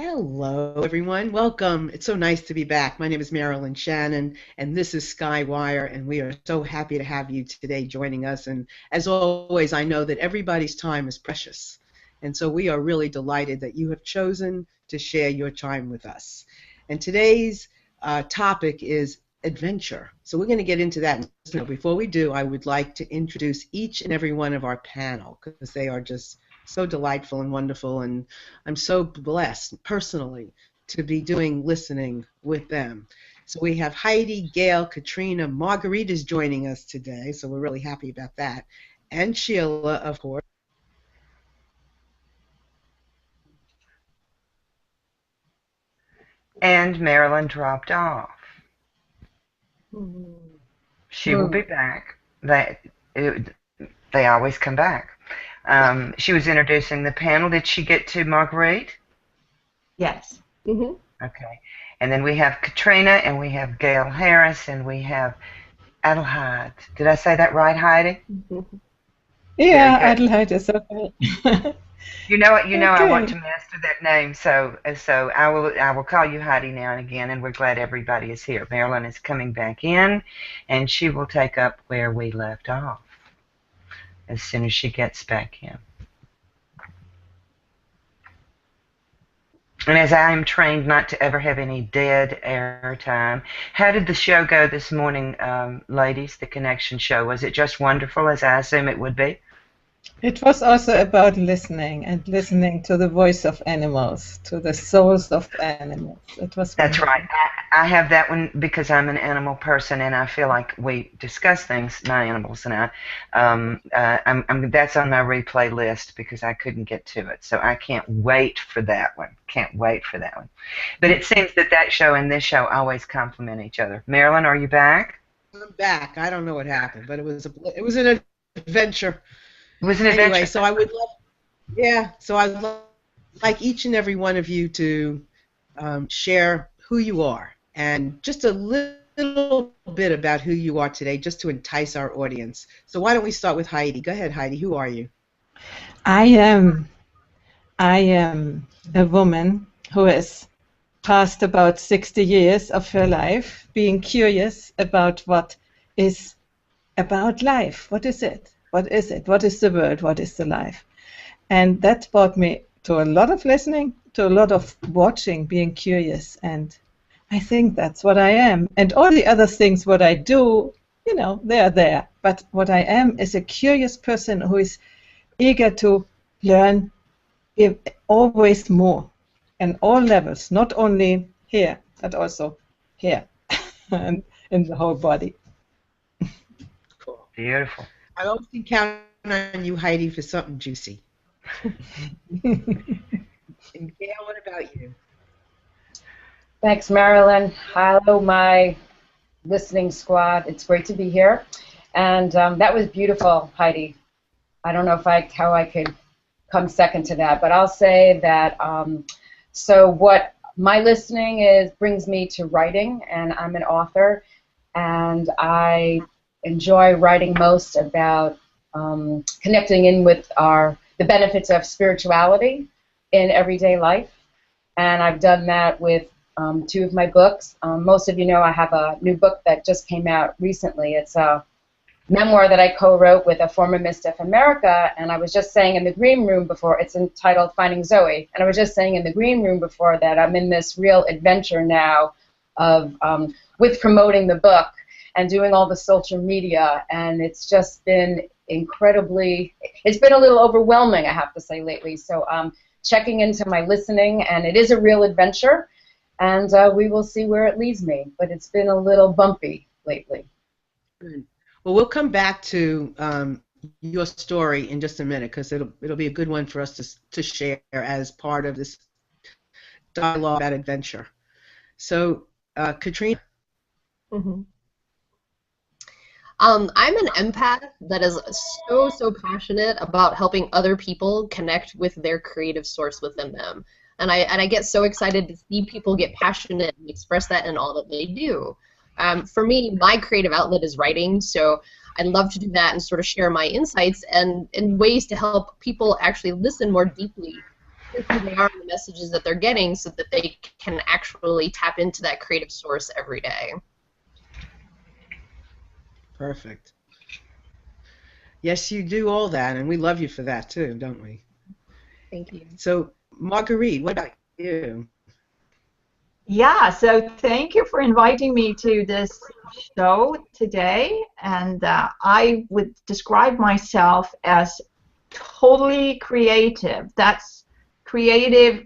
Hello, everyone. Welcome. It's so nice to be back. My name is Marilyn Shannon, and this is SkyWire, and we are so happy to have you today joining us. And as always, I know that everybody's time is precious, and so we are really delighted that you have chosen to share your time with us. And today's topic is adventure. So we're going to get into that. Before we do, I would like to introduce each and every one of our panel because they are just so delightful and wonderful, and I'm so blessed personally to be doing listening with them. So we have Heidi, Gail, Katrina, Marguerite is joining us today, so we're really happy about that, and Sheila, of course. And Marilyn dropped off. She will be back. They always come back. She was introducing the panel. Did she get to Marguerite? Yes. Okay. And then we have Katrina, and we have Gail Harris, and we have Adelheid. Did I say that right, Heidi? Yeah, Adelheid is okay. You know what? Okay. I want to master that name, so I will call you Heidi now and again, and we're glad everybody is here. Marilyn is coming back in, and she will take up where we left off as soon as she gets back in. And as I am trained not to ever have any dead air time, how did the show go this morning, ladies, the connection show? Was it just wonderful, as I assume it would be? It was also about listening and listening to the voice of animals, to the souls of animals. It was That's wonderful. right. I have that one because I'm an animal person, and I feel like we discuss things, my animals and I. That's on my replay list because I couldn't get to it. So I can't wait for that one. Can't wait for that one. But it seems that show and this show always complement each other. Marilyn, are you back? I'm back. I don't know what happened, but it was an adventure. It was an adventure. Anyway, so I'd like each and every one of you to share who you are and just a little bit about who you are today, just to entice our audience. So why don't we start with Heidi? Go ahead, Heidi. Who are you? I am a woman who has passed about 60 years of her life being curious about what is about life. What is it? What is it? What is the world? What is the life? And that brought me to a lot of listening, to a lot of watching, being curious. And I think that's what I am. And all the other things, what I do, they are there. But what I am is a curious person who is eager to learn always more, and all levels, not only here, but also here and in the whole body. Cool. Beautiful. I always can count on you, Heidi, for something juicy. And Gail, what about you? Thanks, Marilyn. Hello, my listening squad. It's great to be here. And that was beautiful, Heidi. I don't know how I could come second to that, but I'll say that so what my listening brings me to writing, and I'm an author, and I enjoy writing most about connecting in with the benefits of spirituality in everyday life, and I've done that with 2 of my books. Most of you know I have a new book that just came out recently. It's a memoir that I co-wrote with a former Miss of America, and I was just saying in the green room before, it's entitled Finding Zoe, and I was just saying in the green room before that I'm in this real adventure now of with promoting the book and doing all the social media, and it's just been it's been a little overwhelming, I have to say, lately. So checking into my listening, and it is a real adventure, and we will see where it leads me, but it's been a little bumpy lately. Good. Well, we'll come back to your story in just a minute because it'll be a good one for us to share as part of this dialogue about adventure. So, Katrina. Mm-hmm. I'm an empath that is so passionate about helping other people connect with their creative source within them. And I get so excited to see people get passionate and express that in all that they do. For me, my creative outlet is writing, so I love to do that and sort of share my insights and ways to help people actually listen more deeply who they are and the messages that they're getting so that they can actually tap into that creative source every day. Perfect. Yes, you do all that, and we love you for that too, don't we? Thank you. So, Marguerite, what about you? Yeah, so thank you for inviting me to this show today. And I would describe myself as totally creative. That's creative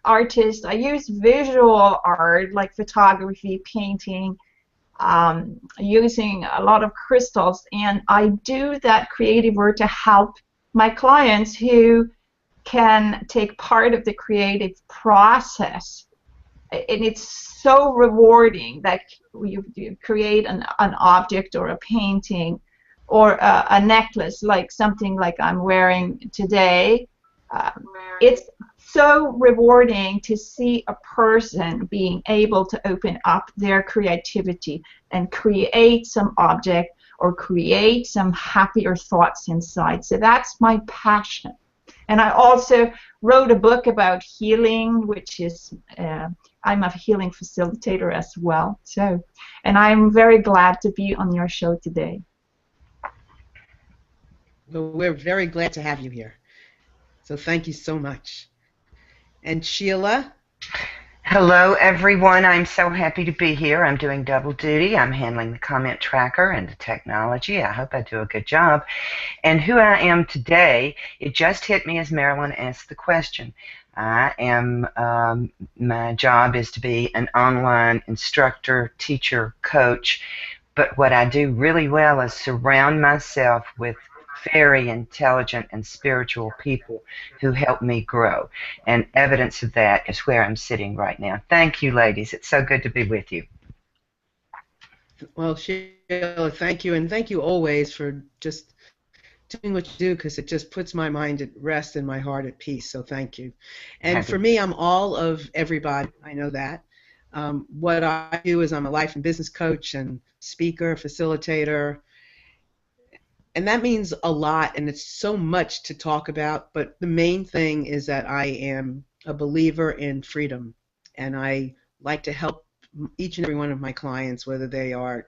artist. I use visual art like photography, painting, using a lot of crystals. And I do that creative work to help my clients who can take part of the creative process. And it's so rewarding that you create an object or a painting or a necklace, like something like I'm wearing today. It's so rewarding to see a person being able to open up their creativity and create some object or create some happier thoughts inside. So that's my passion. And I also wrote a book about healing, which is I'm a healing facilitator as well. So, and I'm very glad to be on your show today. Well, we're very glad to have you here. So thank you so much. And Sheila? Hello, everyone. I'm so happy to be here. I'm doing double duty. I'm handling the comment tracker and the technology. I hope I do a good job. And who I am today, it just hit me as Marilyn asked the question. I am, my job is to be an online instructor, teacher, coach, but what I do really well is surround myself with very intelligent and spiritual people who help me grow. And evidence of that is where I'm sitting right now. Thank you, ladies. It's so good to be with you. Well, Sheila, thank you, and thank you always for just doing what you do, because it just puts my mind at rest and my heart at peace, so thank you. And for me, I'm all of everybody. I know that. What I do is I'm a life and business coach and speaker, facilitator, and that means a lot, and it's so much to talk about, but the main thing is that I am a believer in freedom, and I like to help each and every one of my clients, whether they are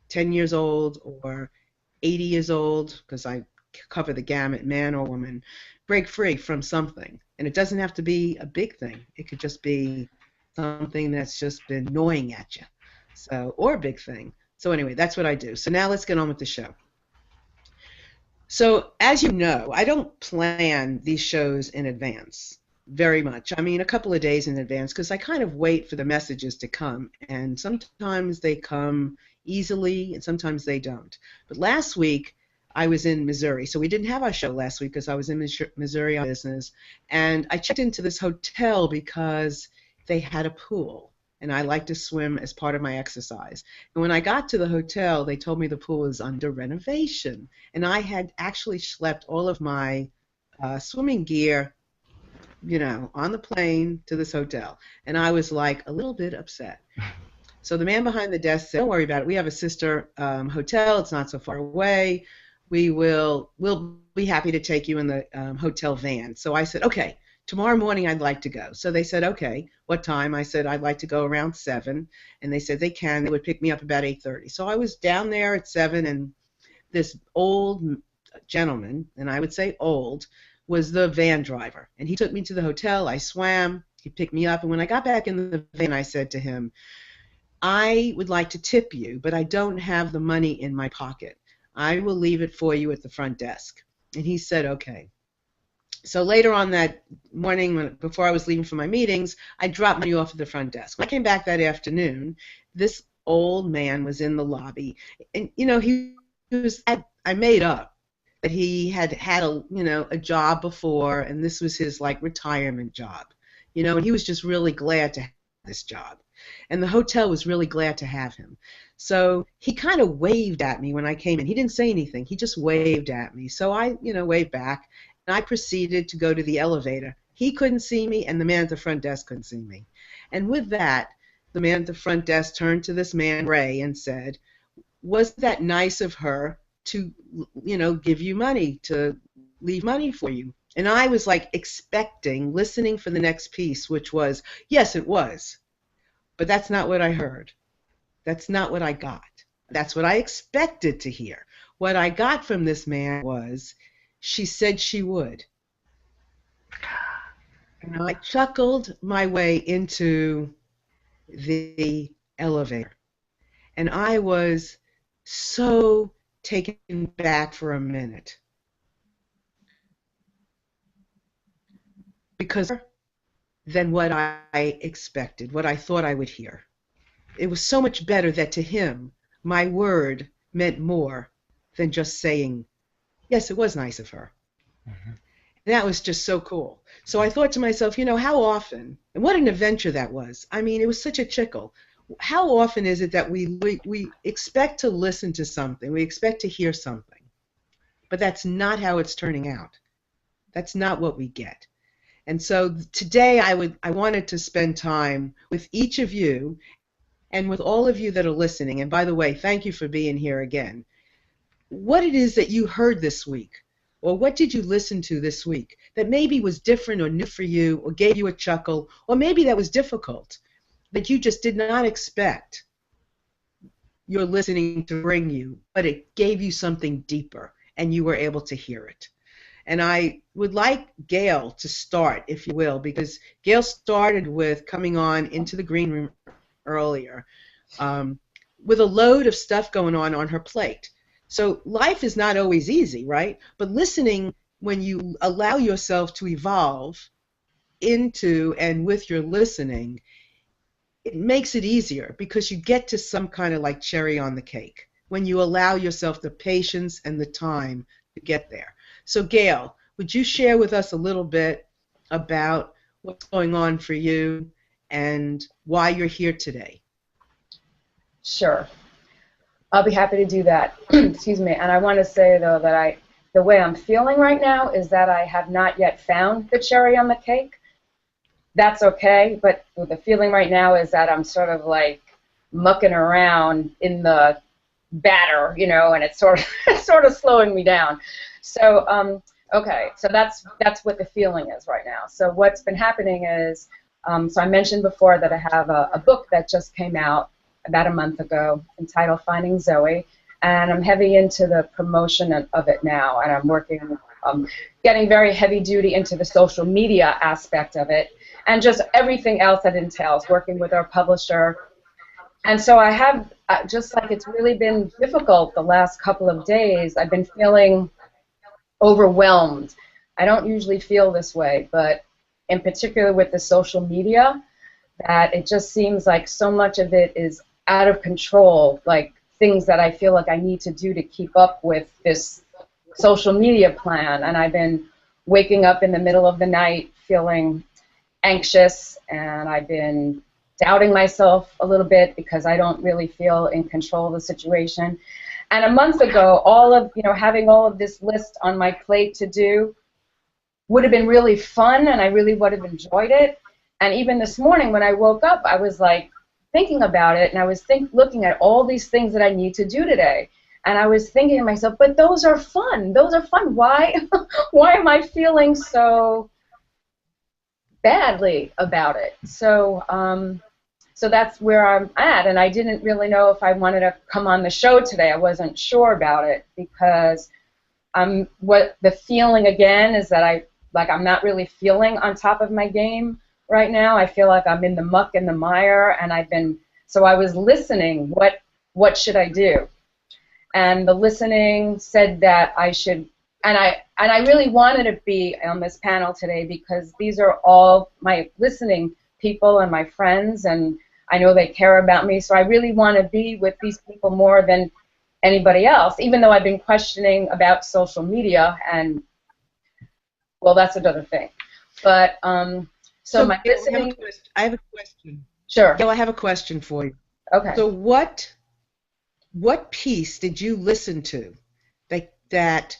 10 years old or 80 years old, because I cover the gamut, man or woman, break free from something. And it doesn't have to be a big thing. It could just be something that's just been gnawing at you, so, or a big thing. So anyway, that's what I do. So now let's get on with the show. So as you know, I don't plan these shows in advance very much. I mean, a couple of days in advance, because I kind of wait for the messages to come, and sometimes they come easily and sometimes they don't. But last week I was in Missouri, so we didn't have our show last week because I was in Missouri on business, and I checked into this hotel because they had a pool, and I like to swim as part of my exercise. And when I got to the hotel, they told me the pool was under renovation, and I had actually schlepped all of my swimming gear, you know, on the plane to this hotel, and I was like a little bit upset. So the man behind the desk said, "Don't worry about it. We have a sister hotel. It's not so far away. We'll be happy to take you in the hotel van." So I said, "Okay, tomorrow morning I'd like to go." So they said, "Okay, what time?" I said, "I'd like to go around 7." And they said they can. They would pick me up about 8:30. So I was down there at 7, and this old gentleman, and I would say old, was the van driver. And he took me to the hotel. I swam. He picked me up. And when I got back in the van, I said to him, "I would like to tip you, but I don't have the money in my pocket. I will leave it for you at the front desk." And he said, "Okay." So later on that morning, before I was leaving for my meetings, I dropped money off at the front desk. When I came back that afternoon, this old man was in the lobby. And, you know, I made up that he had a job before, and this was his, like, retirement job. You know, and he was just really glad to have this job. And the hotel was really glad to have him. So he kind of waved at me when I came in. He didn't say anything. He just waved at me. So I, waved back, and I proceeded to go to the elevator. He couldn't see me, and the man at the front desk couldn't see me. And with that, the man at the front desk turned to this man, Ray, and said, "Was that nice of her to, give you money, to leave money for you?" And I was like expecting, listening for the next piece, which was, yes, it was. But that's not what I heard. That's not what I got. That's what I expected to hear. What I got from this man was, she said she would. And I chuckled my way into the elevator. And I was so taken back for a minute. Because than what I expected, what I thought I would hear. It was so much better that to him, my word meant more than just saying, yes, it was nice of her. Mm-hmm. And that was just so cool. So I thought to myself, you know, how often, and what an adventure that was. I mean, it was such a chickle. How often is it that we expect to listen to something, we expect to hear something, but that's not how it's turning out. That's not what we get. And so today I wanted to spend time with each of you and with all of you that are listening. And by the way, thank you for being here again. What it is that you heard this week, or what did you listen to this week that maybe was different or new for you, or gave you a chuckle, or maybe that was difficult, that you just did not expect your listening to bring you, but it gave you something deeper and you were able to hear it. And I would like Gail to start, if you will, because Gail started with coming on into the green room earlier with a load of stuff going on her plate. So life is not always easy, right? But listening, when you allow yourself to evolve into and with your listening, it makes it easier because you get to some kind of like cherry on the cake when you allow yourself the patience and the time to get there. So Gail, would you share with us a little bit about what's going on for you and why you're here today? Sure. I'll be happy to do that. Excuse me. And I want to say, though, that the way I'm feeling right now is that I have not yet found the cherry on the cake. That's okay, but the feeling right now is that I'm sort of like mucking around in the batter, you know, and it's sort of slowing me down. So, okay, so that's what the feeling is right now. So what's been happening is, so I mentioned before that I have a book that just came out about a month ago entitled Finding Zoe, and I'm heavy into the promotion of it now, and I'm working, getting very heavy duty into the social media aspect of it, and just everything else that entails working with our publisher. And so I have, just like it's really been difficult the last couple of days, I've been feeling overwhelmed. I don't usually feel this way, but in particular with the social media, that it just seems like so much of it is out of control, like things that I feel like I need to do to keep up with this social media plan. And I've been waking up in the middle of the night feeling anxious, and I've been doubting myself a little bit because I don't really feel in control of the situation. And a month ago, having all of this list on my plate to do would have been really fun, and I really would have enjoyed it. And even this morning when I woke up, I was like thinking about it, and I was looking at all these things that I need to do today. And I was thinking to myself, but those are fun. Those are fun. Why am I feeling so badly about it? So so that's where I'm at, and I didn't really know if I wanted to come on the show today. I wasn't sure about it because what the feeling again is that I'm not really feeling on top of my game right now. I feel like I'm in the muck and the mire, and so I was listening. What should I do? And the listening said that I should, and I really wanted to be on this panel today because these are all my listening people and my friends, and I know they care about me, so I really want to be with these people more than anybody else, even though I've been questioning about social media, and, well, that's another thing. But, so my listening... I have a question. Sure. Gail, I have a question for you. Okay. So what piece did you listen to that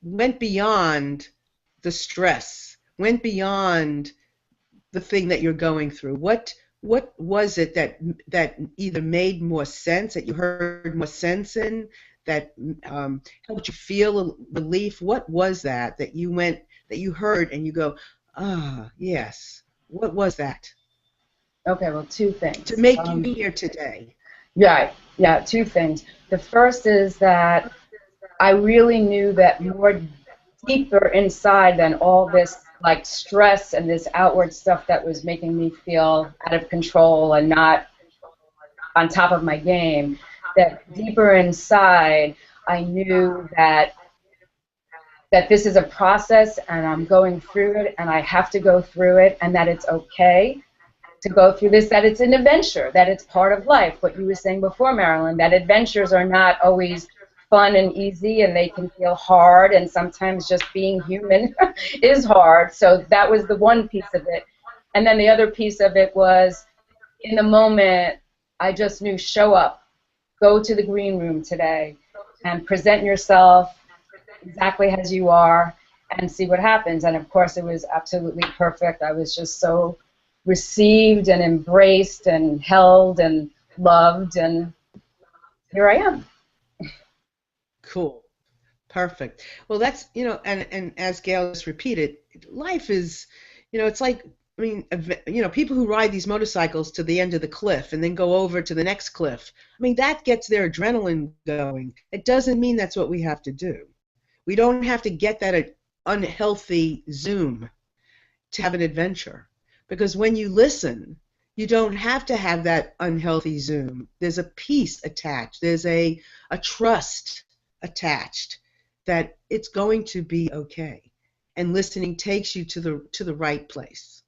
went beyond the stress, went beyond the thing that you're going through? What was it that either made more sense, that you heard more sense in, that helped you feel a relief? What was that you heard and you go, ah, yes. What was that Okay, well, two things. to make you be here today? Yeah, two things. The first is that I really knew that more deeper inside than all this like stress and this outward stuff that was making me feel out of control and not on top of my game, that deeper inside I knew that this is a process and I'm going through it and I have to go through it, and that it's okay to go through this, that it's an adventure, that it's part of life. What you were saying before, Marilyn, that adventures are not always fun and easy, and they can feel hard, and sometimes just being human is hard. So that was the one piece of it. And then the other piece of it was, in the moment, I just knew, show up, go to the green room today, and present yourself exactly as you are, and see what happens. And of course, it was absolutely perfect. I was just so received and embraced and held and loved, and here I am. Cool. Perfect. Well, that's, and as Gail just repeated, life is, it's like, I mean, people who ride these motorcycles to the end of the cliff and then go over to the next cliff, I mean, that gets their adrenaline going. It doesn't mean that's what we have to do. We don't have to get that unhealthy zoom to have an adventure. Because when you listen, you don't have to have that unhealthy zoom. There's a peace attached. There's a trust attached that it's going to be okay. And listening takes you to the right place.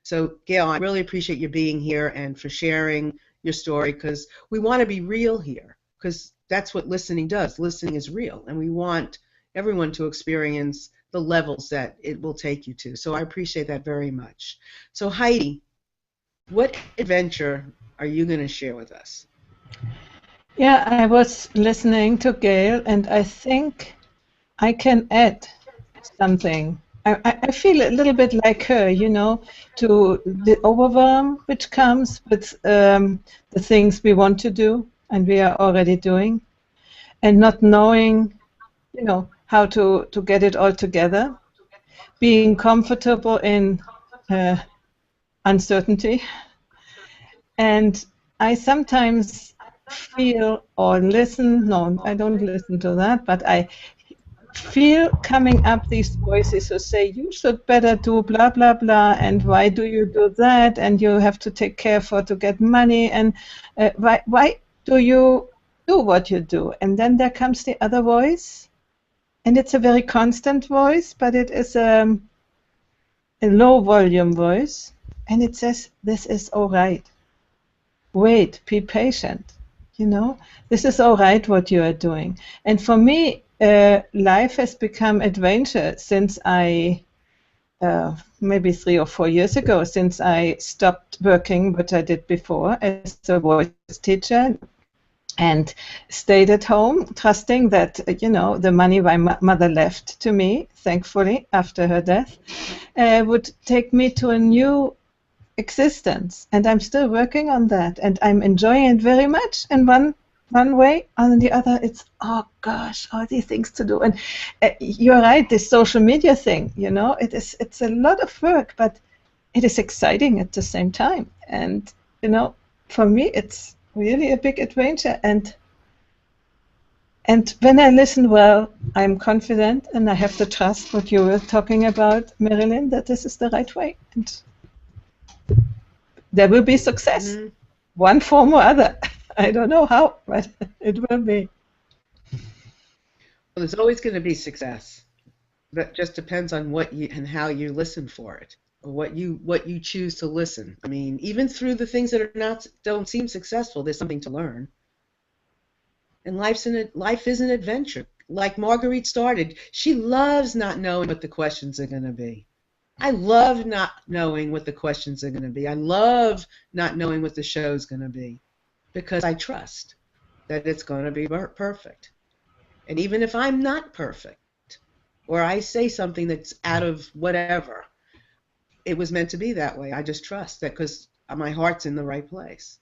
So, Gail, I really appreciate you being here and for sharing your story, because we want to be real here, because that's what listening does. Listening is real, and we want everyone to experience the levels that it will take you to. So I appreciate that very much. So Heidi, what adventure are you going to share with us? Yeah, I was listening to Gail, and I think I can add something. I feel a little bit like her, to the overwhelm which comes with the things we want to do and we are already doing, and not knowing, how to get it all together, being comfortable in uncertainty. And I sometimes feel or listen, no, I don't listen to that, but I feel coming up these voices who say, you should better do blah, blah, blah, and why do you do that, and you have to take care to get money, and why do you do what you do? And then there comes the other voice, and it's a very constant voice, but it is a low volume voice, and it says, this is all right. Wait, be patient. This is all right what you are doing. And for me, life has become adventure since I, maybe 3 or 4 years ago, since I stopped working, what I did before as a voice teacher, and stayed at home, trusting that, the money my mother left to me, thankfully, after her death, would take me to a new existence. And I'm still working on that, and I'm enjoying it very much in one way. On the other, it's, oh gosh, all these things to do. And you're right, this social media thing, it's a lot of work, but it is exciting at the same time. And, for me, it's really a big adventure, and when I listen well, I'm confident, and I have to trust what you were talking about, Marilyn, that this is the right way, and there will be success, one form or other. I don't know how, but it will be. Well, there's always going to be success. That just depends on what you and how you listen for it, or what you choose to listen. I mean, even through the things that don't seem successful, there's something to learn. And life is an adventure. Like Marguerite started, she loves not knowing what the questions are going to be. I love not knowing what the questions are going to be. I love not knowing what the show's going to be, because I trust that it's going to be perfect. And even if I'm not perfect, or I say something that's out of whatever, it was meant to be that way. I just trust that, because my heart's in the right place.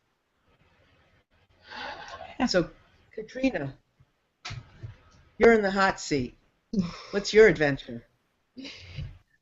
So, Katrina, You're in the hot seat. What's your adventure?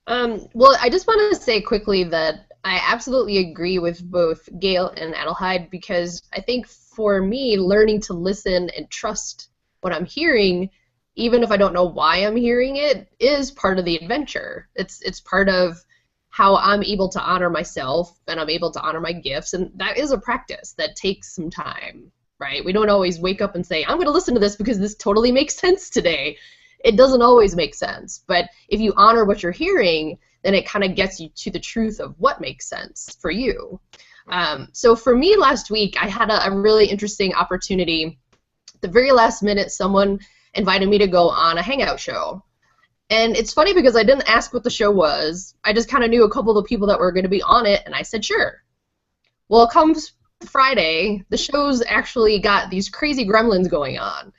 Well, I just want to say quickly that I absolutely agree with both Gail and Adelheid, because I think for me, learning to listen and trust what I'm hearing, even if I don't know why I'm hearing it, is part of the adventure. It's part of how I'm able to honor myself and I'm able to honor my gifts, and that is a practice that takes some time, right? We don't always wake up and say, I'm going to listen to this because this totally makes sense today. It doesn't always make sense, but if you honor what you're hearing, then it kind of gets you to the truth of what makes sense for you. So for me last week, I had a really interesting opportunity. At the very last minute, someone invited me to go on a hangout show. And it's funny because I didn't ask what the show was. I just kind of knew a couple of the people that were going to be on it, and I said, sure. Well, it comes Friday, the show's actually got these crazy gremlins going on.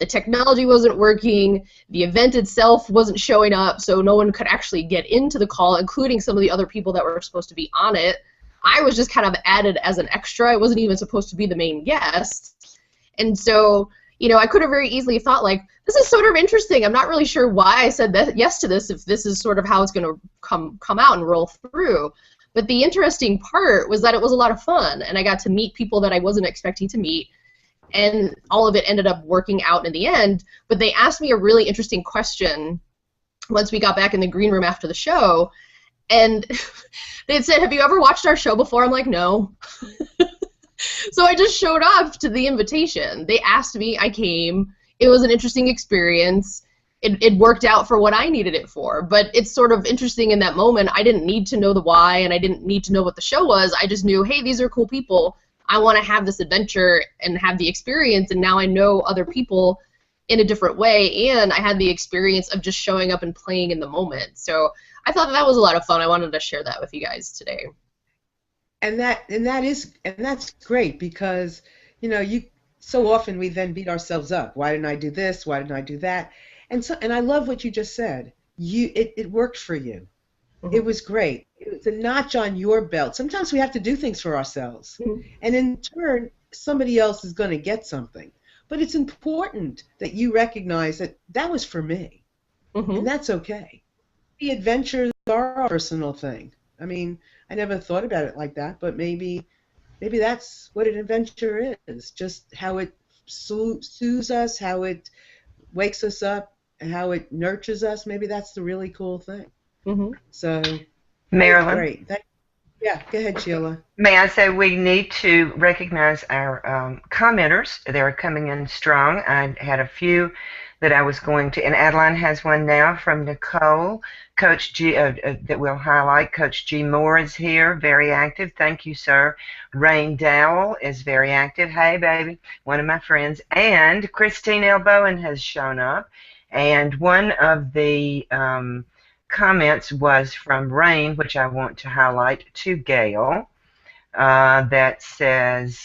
The technology wasn't working, the event itself wasn't showing up, so no one could actually get into the call, including some of the other people that were supposed to be on it. I was just kind of added as an extra. I wasn't even supposed to be the main guest. And so, you know, I could have very easily thought, like, this is sort of interesting. I'm not really sure why I said yes to this, if this is sort of how it's going to come out and roll through. But the interesting part was that it was a lot of fun, and I got to meet people that I wasn't expecting to meet. And all of it ended up working out in the end. But they asked me a really interesting question once we got back in the green room after the show. And they had said, have you ever watched our show before? I'm like, no. So I just showed up to the invitation. They asked me, I came. It was an interesting experience. It worked out for what I needed it for. But it's sort of interesting in that moment. I didn't need to know the why, and I didn't need to know what the show was. I just knew, hey, these are cool people. I want to have this adventure and have the experience, and now I know other people in a different way, and I had the experience of just showing up and playing in the moment. So I thought that was a lot of fun. I wanted to share that with you guys today. And that's great, because you know, so often we then beat ourselves up. Why didn't I do this? Why didn't I do that? And I love what you just said. It worked for you. Mm-hmm. It was great. It was a notch on your belt. Sometimes we have to do things for ourselves, mm-hmm. and in turn, somebody else is going to get something. But it's important that you recognize that that was for me, mm-hmm. and that's okay. The adventures are a personal thing. I mean, I never thought about it like that, but maybe that's what an adventure is. Just how it soothes us, how it wakes us up, and how it nurtures us. Maybe that's the really cool thing. Mm-hmm. So, Marilyn. Great. Yeah, go ahead, Sheila. May I say we need to recognize our commenters. They're coming in strong. I had a few that I was going to, and Adeline has one now from Nicole. Coach G, that we'll highlight. Coach G. Moore is here, very active. Thank you, sir. Rain Dowell is very active. Hey, baby, one of my friends. And Christine L. Bowen has shown up. And one of the comments was from Rain, which I want to highlight to Gail, that says,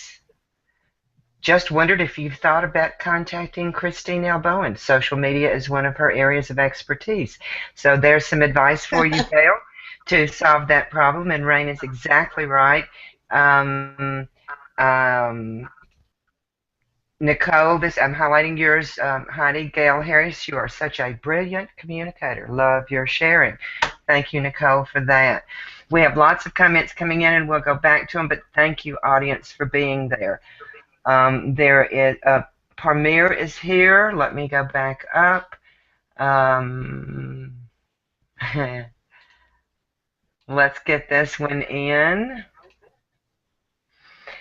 just wondered if you've thought about contacting Christine L. Bowen. Social media is one of her areas of expertise. So there's some advice for you, Gail, to solve that problem. And Rain is exactly right. Nicole, I'm highlighting yours, Heidi. Gail Harris, you are such a brilliant communicator. Love your sharing. Thank you, Nicole, for that. We have lots of comments coming in, and we'll go back to them, but thank you, audience, for being there. There is, Parmir is here. Let me go back up. Let's get this one in.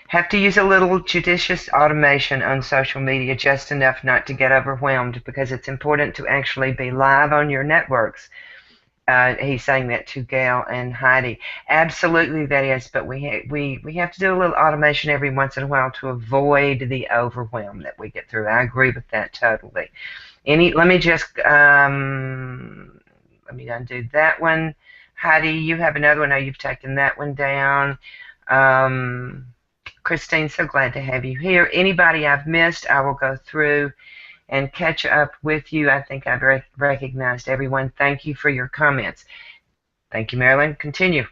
Have to use a little judicious automation on social media, just enough not to get overwhelmed, because it's important to actually be live on your networks. He's saying that to Gail and Heidi. Absolutely, that is, but we have to do a little automation every once in a while to avoid the overwhelm that we get through. I agree with that totally. Let me just let me undo that one. Heidi, you have another one. Now you've taken that one down. Christine, so glad to have you here. Anybody I've missed, I will go through and catch up with you. I think I've recognized everyone. Thank you for your comments. Thank you, Marilyn. Continue.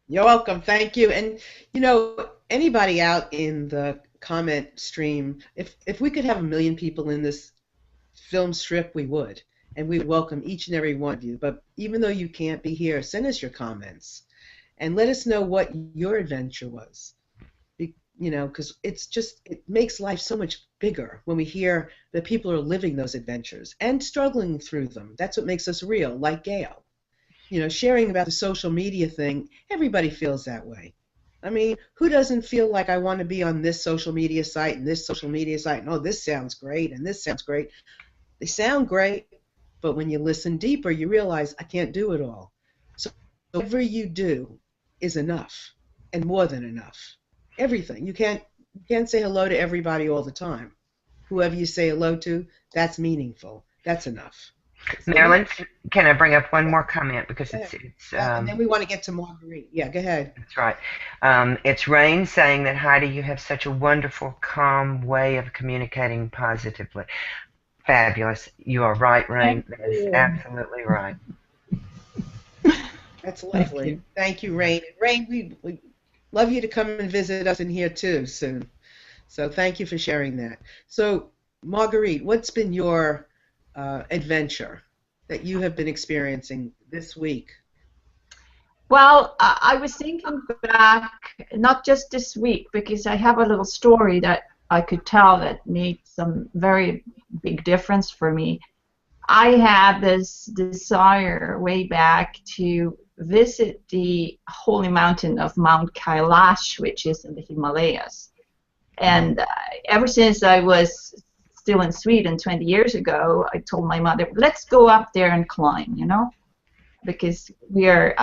You're welcome. Thank you. And, you know, anybody out in the comment stream, if we could have 1 million people in this film strip, we would. And we welcome each and every one of you. But even though you can't be here, send us your comments and let us know what your adventure was. You know, because it makes life so much bigger when we hear that people are living those adventures and struggling through them. That's what makes us real, like Gail. You know, sharing about the social media thing, everybody feels that way. I mean, who doesn't feel like I want to be on this social media site and this social media site, and oh, this sounds great and this sounds great. They sound great, but when you listen deeper, you realize I can't do it all. So whatever you do is enough and more than enough. Everything. You can't say hello to everybody all the time. Whoever you say hello to, that's meaningful. That's enough. Marilyn, can I bring up one more comment because it's and then we want to get to Marguerite. Yeah, go ahead. That's right. It's Rain saying that, Heidi, you have such a wonderful, calm way of communicating positively. Fabulous. You are right, Rain. That is absolutely right. That's lovely. Thank you, Rain. Rain, we love you to come and visit us in here too soon. So thank you for sharing that. So Marguerite, what's been your adventure that you have been experiencing this week? Well, I was thinking back, not just this week, because I have a little story that I could tell that made some very big difference for me. I had this desire way back to visit the holy mountain of Mount Kailash, which is in the Himalayas. And ever since I was still in Sweden 20 years ago, I told my mother, let's go up there and climb, you know, because we are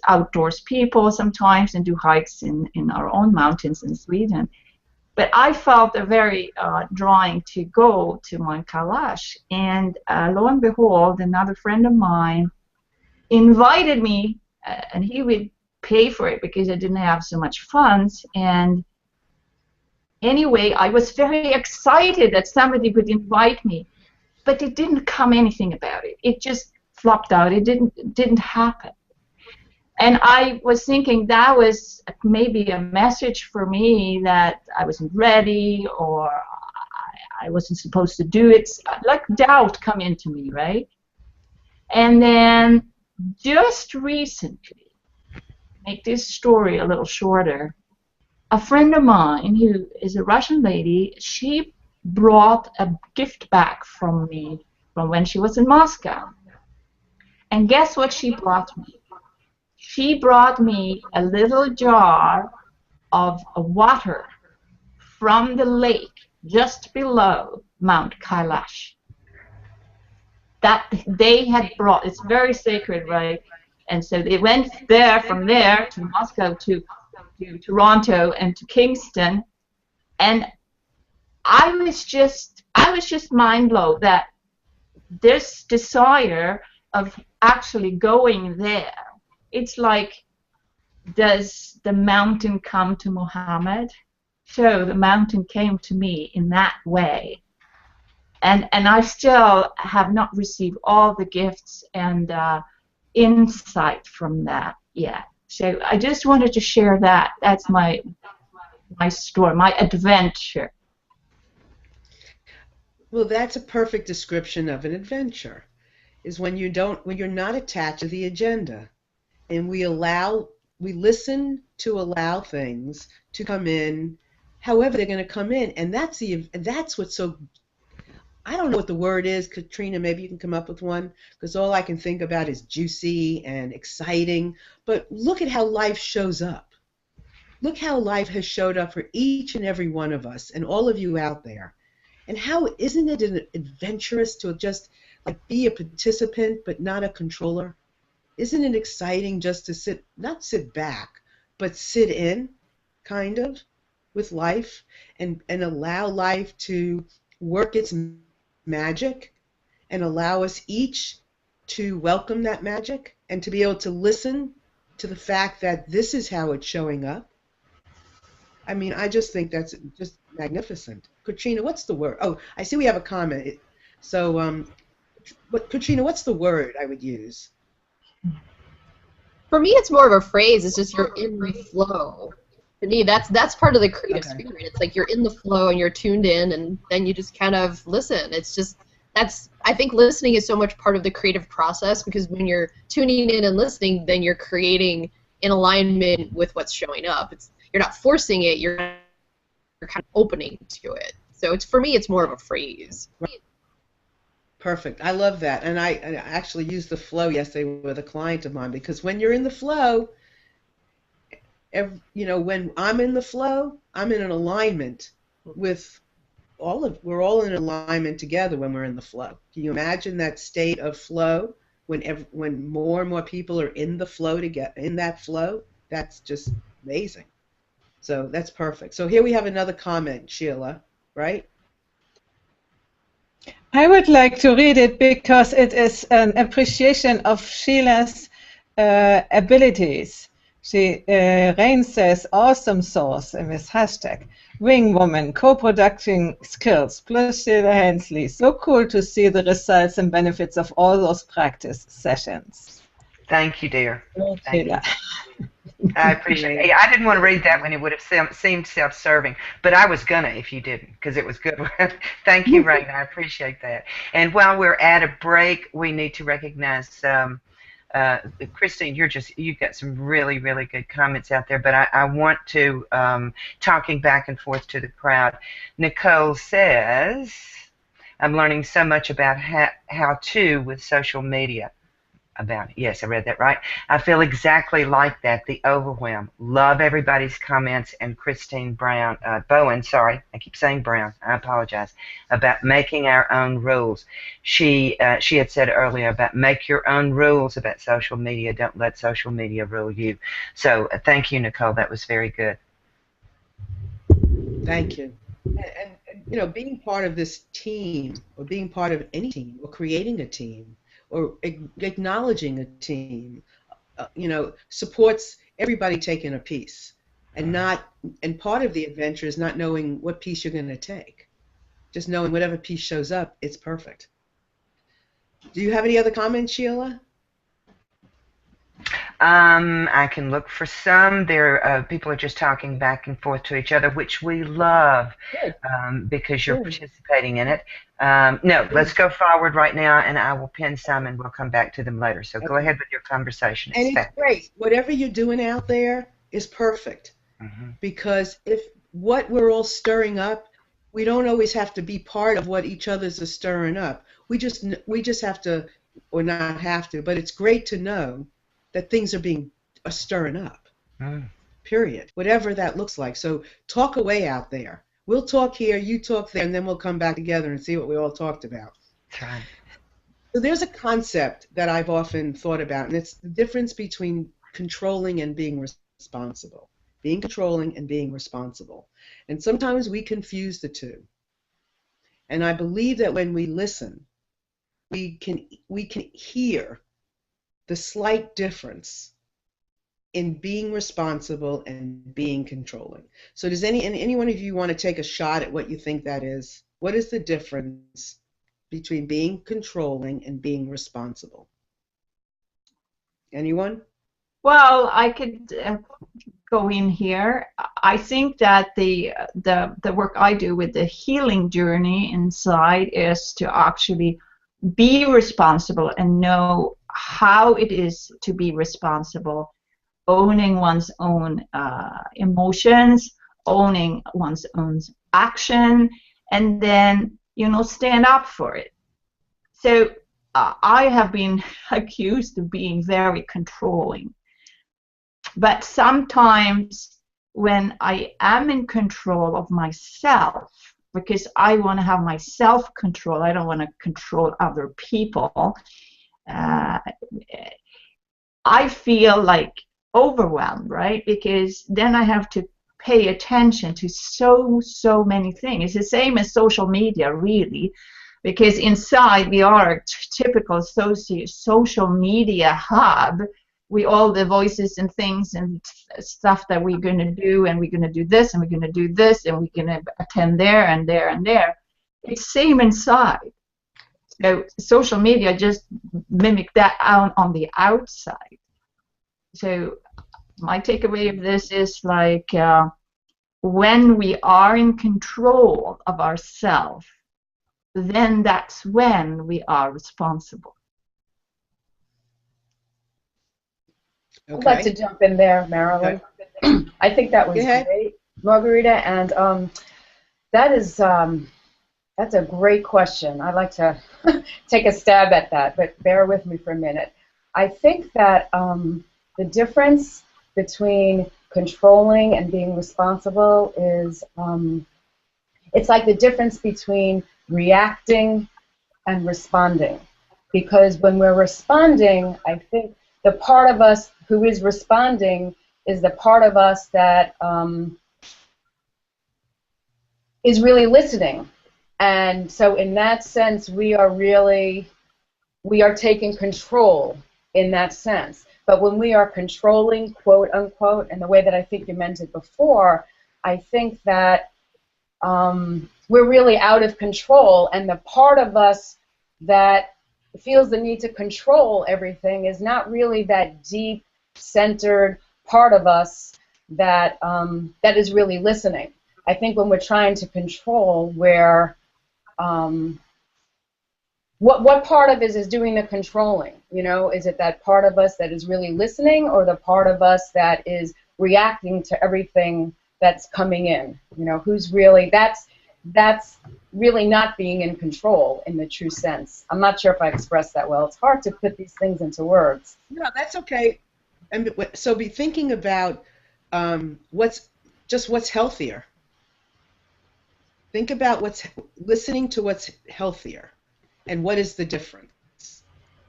outdoors people sometimes and do hikes in our own mountains in Sweden. But I felt a very drawing to go to Mount Kailash. And lo and behold, another friend of mine invited me, and he would pay for it because I didn't have so much funds. And anyway, I was very excited that somebody would invite me, but it didn't come anything about it. It just flopped out. It didn't happen. And I was thinking that was maybe a message for me that I wasn't ready or I wasn't supposed to do it. Like doubt come into me, right? And then just recently, make this story a little shorter, a friend of mine who is a Russian lady, she brought a gift back from me from when she was in Moscow. And guess what she brought me? She brought me a little jar of water from the lake just below Mount Kailash that they had brought. It's very sacred, right? And so they went there, from there to Moscow, to Toronto, and to Kingston. And I was just mind blown that this desire of actually going there, it's like, does the mountain come to Muhammad? So the mountain came to me in that way. And I still have not received all the gifts and insight from that yet. So I just wanted to share that. That's my story, my adventure. Well, that's a perfect description of an adventure. Is when you're not attached to the agenda, and we listen to allow things to come in, however they're going to come in, and that's what's so. I don't know what the word is, Katrina. Maybe you can come up with one, because all I can think about is juicy and exciting. But look at how life shows up. Look how life has showed up for each and every one of us, and all of you out there. And how isn't it adventurous to just like be a participant but not a controller? Isn't it exciting just to not sit back, but sit in, kind of, with life and allow life to work its magic and allow us each to welcome that magic and to be able to listen to the fact that this is how it's showing up? I mean, I just think that's just magnificent. Katrina, what's the word? Oh, I see we have a comment. So, Katrina, what's the word I would use? For me, it's more of a phrase. It's just you're in the flow. To me, that's part of the creative spirit. It's like you're in the flow and you're tuned in, and then you just kind of listen. It's just I think listening is so much part of the creative process, because when you're tuning in and listening, then you're creating in alignment with what's showing up. You're not forcing it, you're kind of opening to it. So for me, it's more of a phrase. Right. Perfect. I love that. And I actually used the flow yesterday with a client of mine, because when you're in the flow, when I'm in the flow, I'm in an alignment with we're all in alignment together when we're in the flow. Can you imagine that state of flow when more and more people are in the flow in that flow? That's just amazing. So that's perfect. So here we have another comment, Sheila, right? I would like to read it because it is an appreciation of Sheila's abilities. Rain says, awesome source in this hashtag. Wing woman, co-production skills, plus Sheila Hensley. So cool to see the results and benefits of all those practice sessions. Thank you, dear. Thank Sheila. you. I appreciate it. I didn't want to read that when it would have seemed self-serving, but I was gonna if you didn't, because it was good. Thank you, Rain. I appreciate that. And while we're at a break, we need to recognize Christine. You've got some really, really good comments out there, but I want to talking back and forth to the crowd. Nicole says, "I'm learning so much about how to with social media." About it. Yes, I read that right. I feel exactly like that, the overwhelm. Love everybody's comments. And Christine Bowen, sorry, I keep saying Brown, I apologize, about making our own rules. She had said earlier about make your own rules about social media. Don't let social media rule you. So thank you, Nicole. That was very good. Thank you. And being part of this team, or being part of any team, or creating a team, or acknowledging a team, supports everybody taking a piece, and part of the adventure is not knowing what piece you're going to take, just knowing whatever piece shows up, it's perfect. Do you have any other comments, Sheila? I can look for some. People are just talking back and forth to each other, which we love, because you're participating in it. No, let's go forward right now, and I will pin some, and we'll come back to them later. So go ahead with your conversation. And it's great. Whatever you're doing out there is perfect, because if what we're all stirring up, we don't always have to be part of what each other's are stirring up. We just have to, or not have to, but it's great to know that things are stirring up, period, whatever that looks like. So talk away out there. We'll talk here, you talk there, and then we'll come back together and see what we all talked about. That's right. So there's a concept that I've often thought about, and it's the difference between controlling and being responsible. Being controlling and being responsible. And sometimes we confuse the two. And I believe that when we listen, we can hear the slight difference in being responsible and being controlling. So does any one of you want to take a shot at what you think that is? What is the difference between being controlling and being responsible? Anyone? Well, I could go in here. I think that the work I do with the healing journey inside is to actually be responsible and know how it is to be responsible, owning one's own emotions, owning one's own action, and then stand up for it. So I have been accused of being very controlling, but sometimes when I am in control of myself, because I want to have my self-control, I don't want to control other people, I feel like overwhelmed, right? Because then I have to pay attention to so many things. It's the same as social media, really, because inside we are a typical social media hub. We all the voices and things and stuff that we're going to do, and we're going to do this, and we're going to do this, and we're going to attend there and there and there. It's same inside. So social media just mimic that out on the outside. So my takeaway of this is like when we are in control of ourselves, then that's when we are responsible. Okay. I'd like to jump in there, Marilyn. Okay. I think that was great, Margarita, and that is that's a great question. I'd like to take a stab at that, but bear with me for a minute. I think that the difference between controlling and being responsible is it's like the difference between reacting and responding. Because when we're responding, I think the part of us who is responding is the part of us that is really listening. And so in that sense, we are taking control in that sense. But when we are controlling, quote unquote, and the way that I think you meant it before, I think that we're really out of control, and the part of us that feels the need to control everything is not really that deep, centered part of us that that is really listening. I think when we're trying to control, where what part of us is doing the controlling? You know, is it that part of us that is really listening, or the part of us that is reacting to everything that's coming in? You know, who's really that's really not being in control in the true sense. I'm not sure if I expressed that well. It's hard to put these things into words. No, that's okay. And so be thinking about what's healthier. Think about listening to what's healthier, and what is the difference,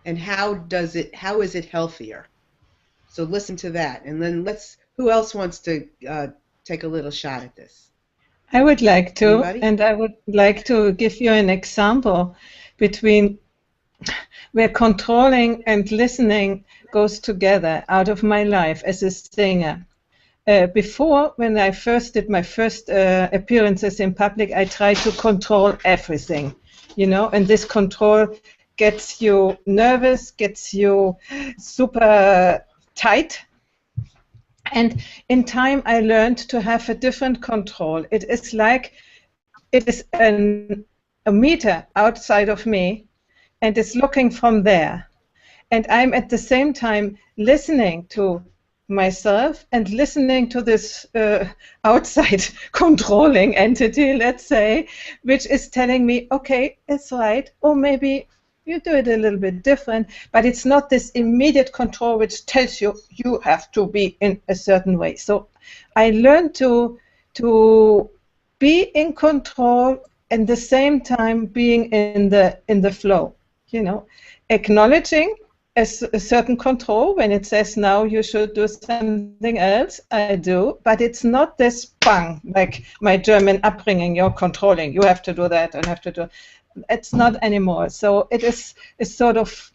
and how is it healthier? So listen to that, and then who else wants to take a little shot at this? I would like to, Anybody? and I would like to give you an example between where controlling and listening goes together out of my life as a singer. Before, when I first did my first appearances in public, I tried to control everything, you know, and this control gets you nervous, gets you super tight. And in time, I learned to have a different control. It is like it is a meter outside of me, and it's looking from there. And I'm at the same time listening to myself and listening to this outside controlling entity, let's say, which is telling me, okay, it's right, or maybe you do it a little bit different, but it's not this immediate control which tells you you have to be in a certain way. So I learned to be in control and the same time being in the flow, you know, acknowledging a certain control. When it says now you should do something else, I do, but it's not this bang, like my German upbringing, you're controlling, you have to do that and have to do. It's not anymore. So it is a sort of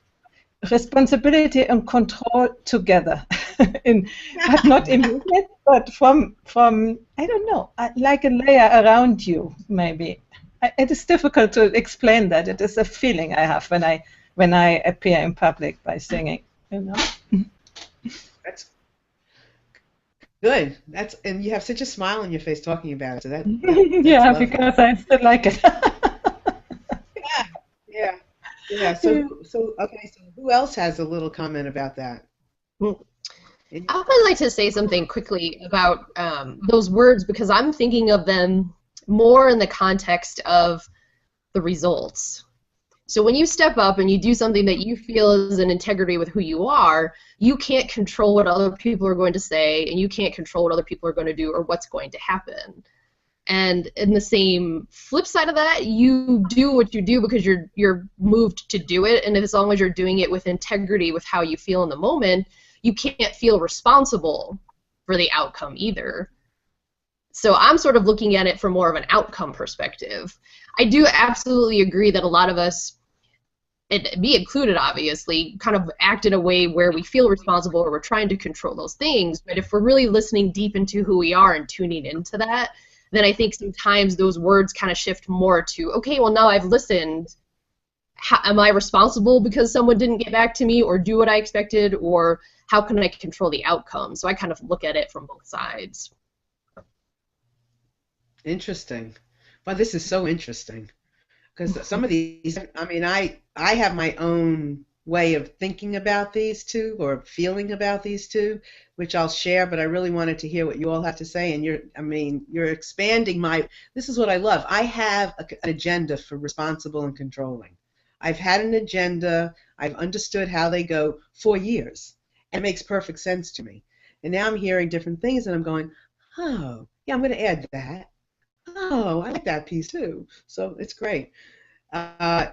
responsibility and control together, but not immediate, but from I don't know, like a layer around you, maybe. It is difficult to explain that. It is a feeling I have when I appear in public by singing, you know. That's good. And you have such a smile on your face talking about it. So that's yeah, lovely. because I still like it. Yeah. So okay. So who else has a little comment about that? I would like to say something quickly about those words, because I'm thinking of them more in the context of the results. So when you step up and you do something that you feel is in integrity with who you are, you can't control what other people are going to say, and you can't control what other people are going to do or what's going to happen. And in the same flip side of that, you do what you do because you're moved to do it, and as long as you're doing it with integrity with how you feel in the moment, you can't feel responsible for the outcome either. So I'm sort of looking at it from more of an outcome perspective. I do absolutely agree that a lot of us, and me included obviously, kind of act in a way where we feel responsible or we're trying to control those things, but if we're really listening deep into who we are and tuning into that, then I think sometimes those words kind of shift more to, okay, well now I've listened, am I responsible because someone didn't get back to me or do what I expected, or how can I control the outcome? So I kind of look at it from both sides. Interesting. Well, this is so interesting. because some of these, I mean, I have my own way of thinking about these two or feeling about these two, which I'll share, but I really wanted to hear what you all have to say. And you're expanding this is what I love. I have an agenda for responsible and controlling. I've had an agenda. I've understood how they go for years, and it makes perfect sense to me. And now I'm hearing different things, and I'm going, oh, yeah, I'm going to add that. Oh, I like that piece too. So it's great.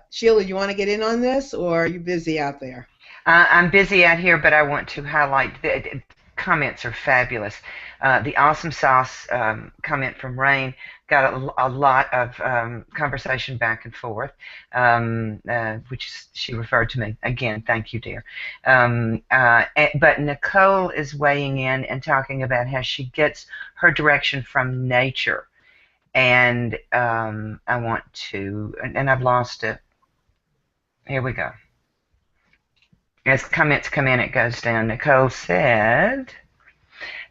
Sheila, you want to get in on this, or are you busy out there? I'm busy out here, but I want to highlight the comments are fabulous. The awesome sauce comment from Rain got a lot of conversation back and forth, which she referred to me. Again, thank you, dear. But Nicole is weighing in and talking about how she gets her direction from nature. And I want to, and I've lost it. Here we go. As comments come in, it goes down. Nicole said,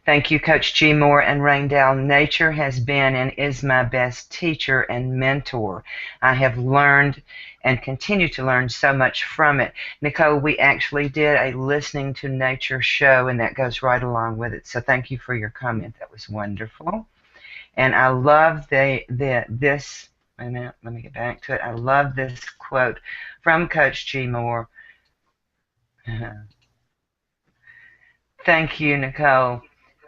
thank you, Coach G. Moore and Raindale. Nature has been and is my best teacher and mentor. I have learned and continue to learn so much from it. Nicole, we actually did a listening to nature show, and that goes right along with it. So thank you for your comment. That was wonderful. And I love this, wait a minute, let me get back to it. I love this quote from Coach G. Moore. Thank you, Nicole.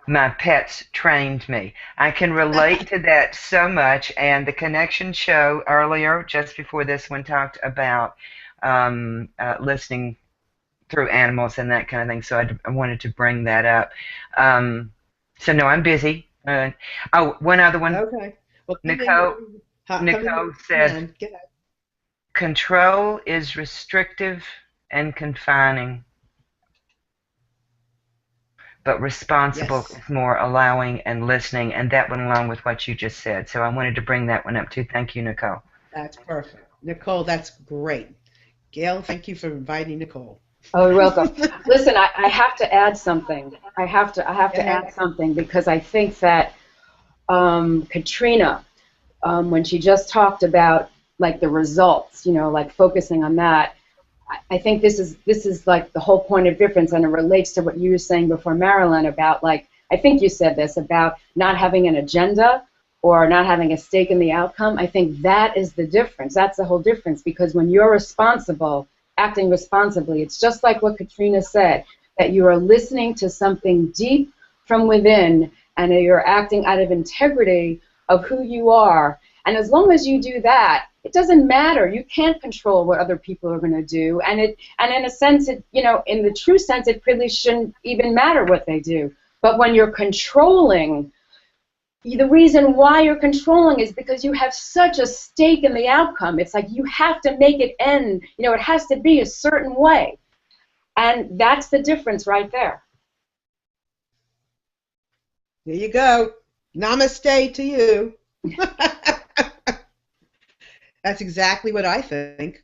My pets trained me. I can relate to that so much. And the Connection show earlier, just before this one, talked about listening through animals and that kind of thing. So I wanted to bring that up. So no, I'm busy. One other one. Okay. Well, Nicole said, control is restrictive and confining, but responsible is more allowing and listening, and that went along with what you just said. So I wanted to bring that one up too. Thank you, Nicole. That's perfect. Nicole, that's great. Gail, thank you for inviting Nicole. Oh, you're welcome. Listen, I have to add something. I have to add something, because I think that Katrina, when she just talked about like the results, you know, like focusing on that, I think this is like the whole point of difference, and it relates to what you were saying before, Marilyn, about, like, I think you said this about not having an agenda or not having a stake in the outcome. I think that is the difference. That's the whole difference, because when you're responsible, acting responsibly, it's just like what Katrina said, that you are listening to something deep from within, and you're acting out of integrity of who you are. And as long as you do that, it doesn't matter. You can't control what other people are going to do, and in a sense, in the true sense, it really shouldn't even matter what they do. But when you're controlling, the reason why you're controlling is because you have such a stake in the outcome. It's like you have to make it end. It has to be a certain way, and that's the difference right there. There you go. Namaste to you. That's exactly what I think.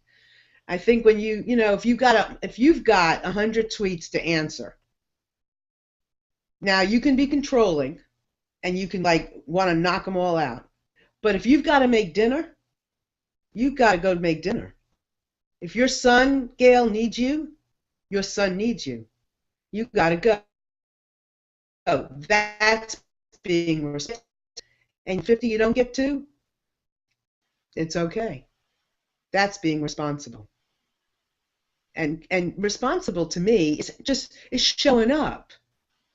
I think when if you've got 100 tweets to answer, now you can be controlling, and you can want to knock them all out. But if you've got to make dinner, you've got to go make dinner. If your son, Gail, needs you, your son needs you. You've got to go. Oh, that's being responsible. And 50 you don't get to, it's okay. That's being responsible. And responsible to me is showing up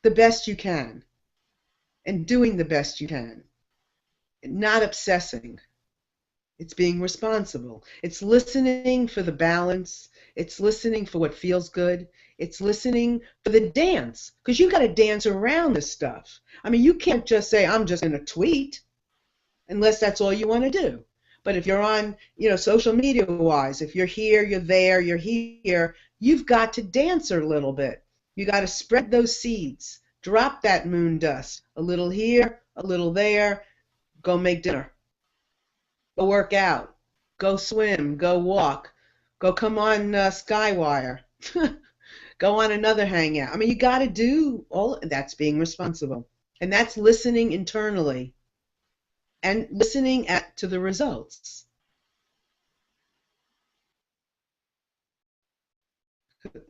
the best you can and doing the best you can. Not obsessing. It's being responsible. It's listening for the balance. It's listening for what feels good. It's listening for the dance, because you got to dance around this stuff. I mean, you can't just say, I'm just going to tweet, unless that's all you want to do. But if you're on, social media-wise, if you're here, you're there, you're here, you've got to dance a little bit. You got to spread those seeds. Drop that moon dust. A little here, a little there. Go make dinner. Go work out. Go swim. Go walk. Go come on SkyWire. Go on another hangout. I mean, you got to do all that's being responsible. And that's listening internally and listening to the results.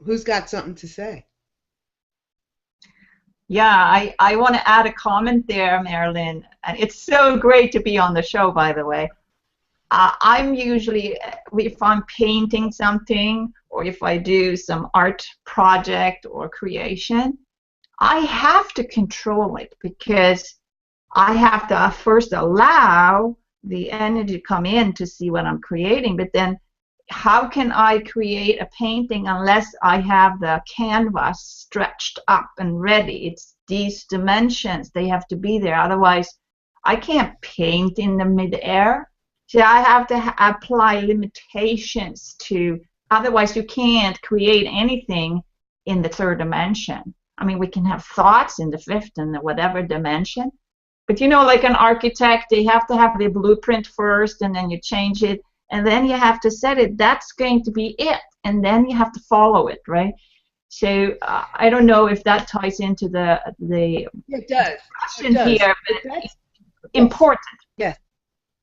Who's got something to say? Yeah, I want to add a comment there, Marilyn. And it's so great to be on the show, by the way. I'm usually, if I'm painting something or if I do some art project or creation, I have to control it because I have to first allow the energy to come in to see what I'm creating. But then how can I create a painting unless I have the canvas stretched up and ready? It's these dimensions, they have to be there. Otherwise, I can't paint in the midair. So I have to apply limitations to, otherwise you can't create anything in the third dimension. I mean, we can have thoughts in the fifth and the whatever dimension. But you know, like an architect, they have to have the blueprint first and then you change it. And then you have to set it, that's going to be it. And then you have to follow it, right? So I don't know if that ties into the It does. discussion here, but That's important. yes.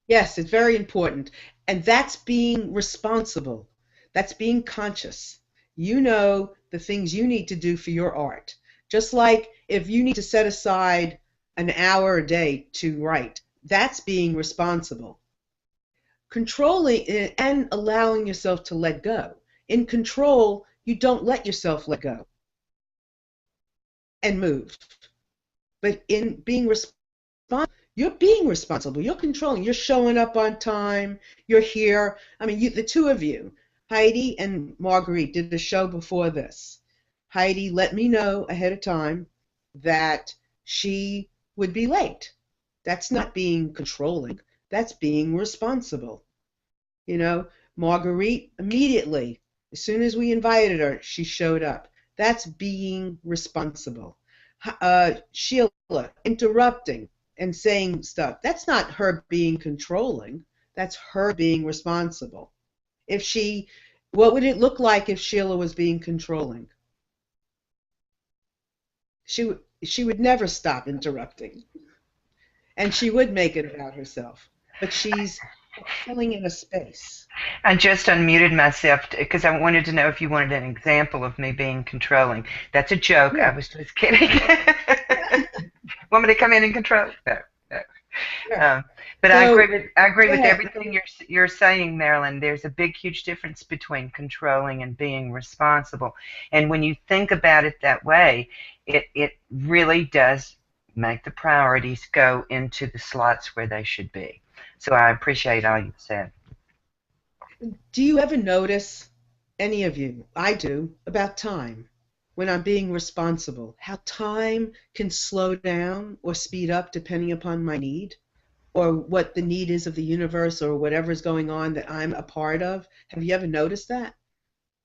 Yes, it's very important. And that's being responsible. That's being conscious. You know the things you need to do for your art. Just like if you need to set aside an hour a day to write, that's being responsible. Controlling and allowing yourself to let go. In control, you don't let yourself let go and move. But in being responsible, you're being responsible. You're controlling. You're showing up on time. You're here. I mean, the two of you, Heidi and Marguerite, did a show before this. Heidi let me know ahead of time that she would be late. That's not being controlling. That's being responsible. You know, Marguerite immediately, as soon as we invited her, she showed up. That's being responsible. Sheila interrupting and saying stuff. That's not her being controlling. That's her being responsible. What would it look like if Sheila was being controlling? She would never stop interrupting. And she would make it about herself. But she's filling in a space. I just unmuted myself because I wanted to know if you wanted an example of me being controlling. That's a joke. Yeah. I was just kidding. Want me to come in and control? No. Yeah. But So, I agree with ahead. everything you're saying, Marilyn. There's a big, huge difference between controlling and being responsible. And when you think about it that way, it really does make the priorities go into the slots where they should be. So I appreciate all you've said. Do you ever notice, any of you, I do, about time, when I'm being responsible, how time can slow down or speed up depending upon my need or what the need is of the universe or whatever's going on that I'm a part of? Have you ever noticed that?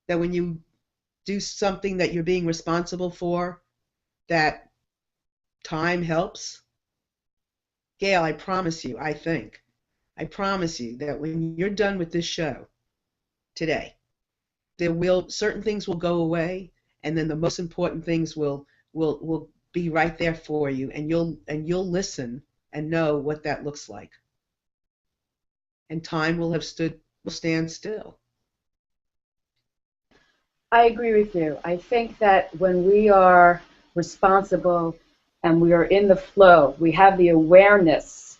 That when you do something that you're being responsible for, that time helps? Gail, I promise you, I promise you that when you're done with this show today, certain things will go away, and then the most important things will be right there for you, and you'll listen and know what that looks like. And time will stand still. I agree with you. I think that when we are responsible and we are in the flow, we have the awareness